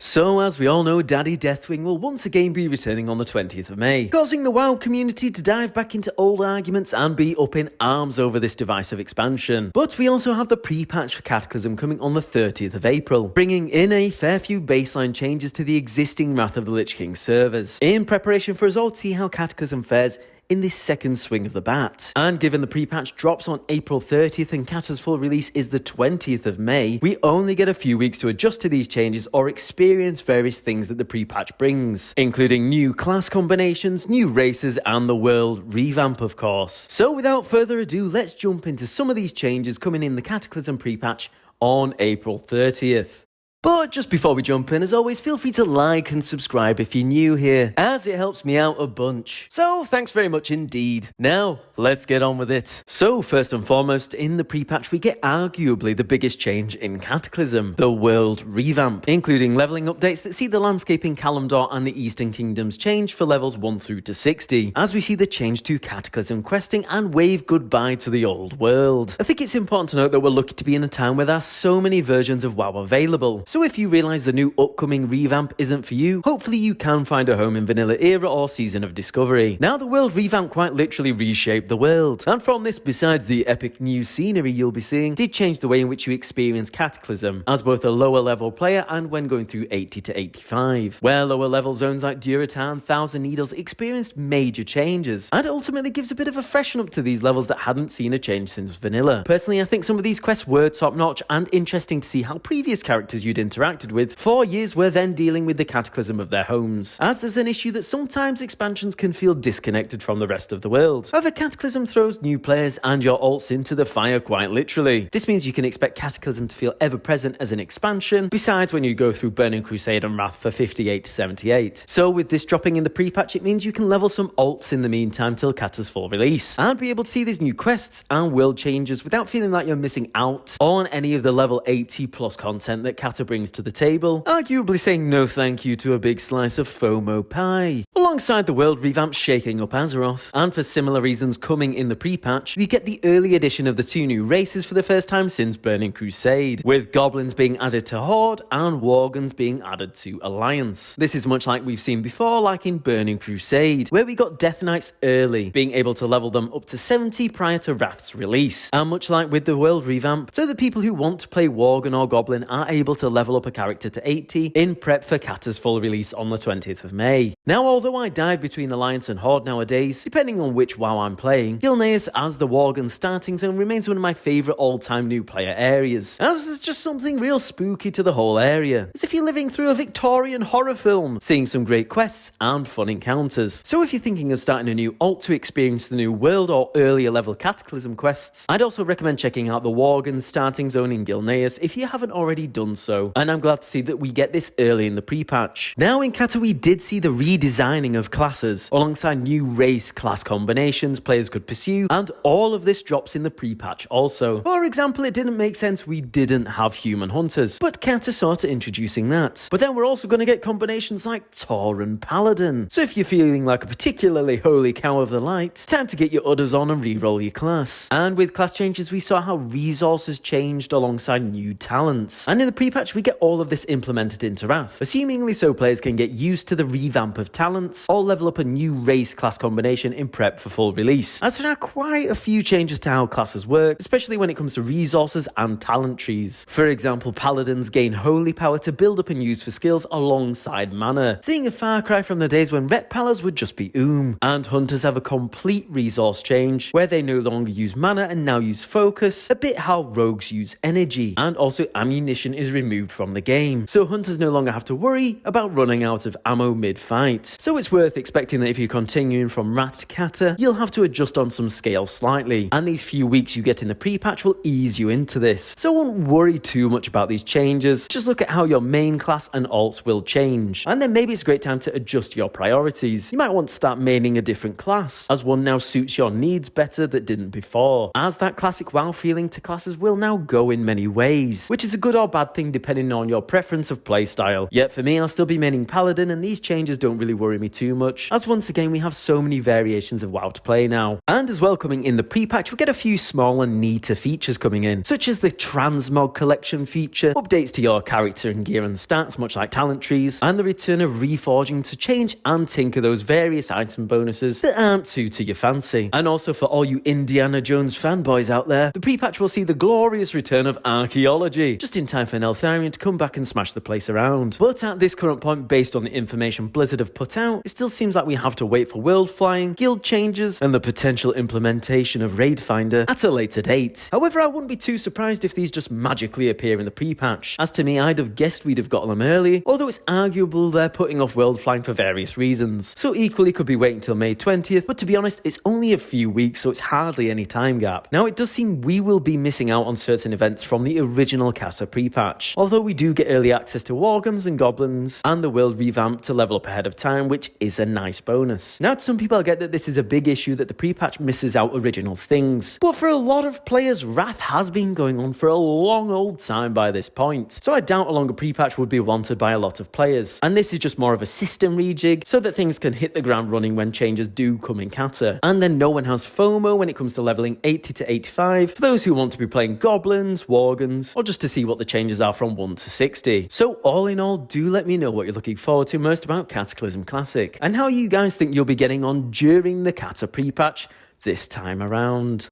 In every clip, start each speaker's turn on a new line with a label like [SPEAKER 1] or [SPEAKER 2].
[SPEAKER 1] So as we all know, Daddy Deathwing will once again be returning on the 20th of May, causing the WoW community to dive back into old arguments and be up in arms over this divisive expansion. But we also have the pre-patch for Cataclysm coming on the 30th of April, bringing in a fair few baseline changes to the existing Wrath of the Lich King servers, in preparation for us all to see how Cataclysm fares in this second swing of the bat. And given the pre-patch drops on April 30th and Cata's full release is the 20th of May, we only get a few weeks to adjust to these changes or experience various things that the pre-patch brings, including new class combinations, new races, and the world revamp, of course. So without further ado, let's jump into some of these changes coming in the Cataclysm pre-patch on April 30th. But just before we jump in, as always, feel free to like and subscribe if you're new here, as it helps me out a bunch. So thanks very much indeed. Now, let's get on with it. So first and foremost, in the pre-patch, we get arguably the biggest change in Cataclysm, the world revamp, including leveling updates that see the landscape in Kalimdor and the Eastern Kingdoms change for levels 1 through to 60, as we see the change to Cataclysm questing and wave goodbye to the old world. I think it's important to note that we're lucky to be in a time where there are so many versions of WoW available. So if you realise the new upcoming revamp isn't for you, hopefully you can find a home in Vanilla Era or Season of Discovery. Now the world revamp quite literally reshaped the world, and from this, besides the epic new scenery you'll be seeing, did change the way in which you experience Cataclysm, as both a lower level player and when going through 80 to 85, where lower level zones like Duratan, Thousand Needles experienced major changes, and it ultimately gives a bit of a freshen up to these levels that hadn't seen a change since Vanilla. Personally, I think some of these quests were top notch and interesting to see how previous characters you'd interacted with for years were then dealing with the cataclysm of their homes, as there's an issue that sometimes expansions can feel disconnected from the rest of the world. However, Cataclysm throws new players and your alts into the fire quite literally. This means you can expect Cataclysm to feel ever present as an expansion, besides when you go through Burning Crusade and Wrath for 58 to 78. So with this dropping in the pre-patch, it means you can level some alts in the meantime till Cata's full release, and be able to see these new quests and world changes without feeling like you're missing out on any of the level 80 plus content that Cata brings to the table, arguably saying no thank you to a big slice of FOMO pie. Alongside the world revamp shaking up Azeroth, and for similar reasons coming in the pre-patch, we get the early addition of the two new races for the first time since Burning Crusade, with Goblins being added to Horde and Worgens being added to Alliance. This is much like we've seen before, like in Burning Crusade, where we got Death Knights early, being able to level them up to 70 prior to Wrath's release, and much like with the world revamp, so the people who want to play Worgen or Goblin are able to level up a character to 80 in prep for Cata's full release on the 20th of May. Now, although I dive between Alliance and Horde nowadays, depending on which WoW I'm playing, Gilneas as the Worgen starting zone remains one of my favourite all-time new player areas, as there's just something real spooky to the whole area, as if you're living through a Victorian horror film, seeing some great quests and fun encounters. So if you're thinking of starting a new alt to experience the new world or earlier level Cataclysm quests, I'd also recommend checking out the Worgen starting zone in Gilneas if you haven't already done so, and I'm glad to see that we get this early in the pre-patch. Now in Cata we did see the redesigning of classes, alongside new race class combinations players could pursue, and all of this drops in the pre-patch also. For example, it didn't make sense we didn't have human hunters, but Cata sorta introducing that. But then we're also going to get combinations like Tauren Paladin, so if you're feeling like a particularly holy cow of the light, time to get your udders on and re-roll your class. And with class changes we saw how resources changed alongside new talents, and in the pre-patch we get all of this implemented into Wrath, assumingly so players can get used to the revamp of talents or level up a new race class combination in prep for full release, as there are quite a few changes to how classes work, especially when it comes to resources and talent trees. For example, Paladins gain holy power to build up and use for skills alongside mana, seeing a far cry from the days when Ret Palas would just be and Hunters have a complete resource change, where they no longer use mana and now use focus, a bit how Rogues use energy, and also ammunition is removed from the game, so Hunters no longer have to worry about running out of ammo mid-fight. So it's worth expecting that if you're continuing from Wrath to Cata, you'll have to adjust on some scale slightly, and these few weeks you get in the pre-patch will ease you into this, so I won't worry too much about these changes. Just look at how your main class and alts will change, and then maybe it's a great time to adjust your priorities. You might want to start maining a different class, as one now suits your needs better that didn't before, as that classic WoW feeling to classes will now go in many ways, which is a good or bad thing depending on your preference of playstyle. Yet for me, I'll still be maining Paladin, and these changes don't really worry me too much, as once again we have so many variations of WoW to play now. And as well, coming in the pre-patch, we get a few small and neater features coming in, such as the transmog collection feature, updates to your character and gear and stats, much like talent trees, and the return of reforging to change and tinker those various item bonuses that aren't too to your fancy. And also for all you Indiana Jones fanboys out there, the pre-patch will see the glorious return of archaeology, just in time for Neltharion to come back and smash the place around. But at this current point, based on the information Blizzard have put out, it still seems like we have to wait for world flying, guild changes, and the potential implementation of Raid Finder at a later date. However, I wouldn't be too surprised if these just magically appear in the pre-patch. As to me, I'd have guessed we'd have gotten them early, although it's arguable they're putting off world flying for various reasons. So equally could be waiting till May 20th, but to be honest, it's only a few weeks, so it's hardly any time gap. Now, it does seem we will be missing out on certain events from the original Cata pre-patch, although we do get early access to Worgens and Goblins, and the world revamp to level up ahead of time, which is a nice bonus. Now, to some people I get that this is a big issue that the pre-patch misses out original things, but for a lot of players, Wrath has been going on for a long old time by this point, so I doubt a longer pre-patch would be wanted by a lot of players, and this is just more of a system rejig so that things can hit the ground running when changes do come in Cata, and then no one has FOMO when it comes to leveling 80 to 85 for those who want to be playing Goblins, Worgens, or just to see what the changes are from 1 to 60. So all in all, do let me know what you're looking forward to most about Cataclysm Classic, and how you guys think you'll be getting on during the Cata pre-patch this time around.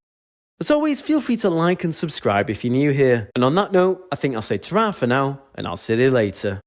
[SPEAKER 1] As always, feel free to like and subscribe if you're new here. And on that note, I think I'll say ta-ra for now, and I'll see you later.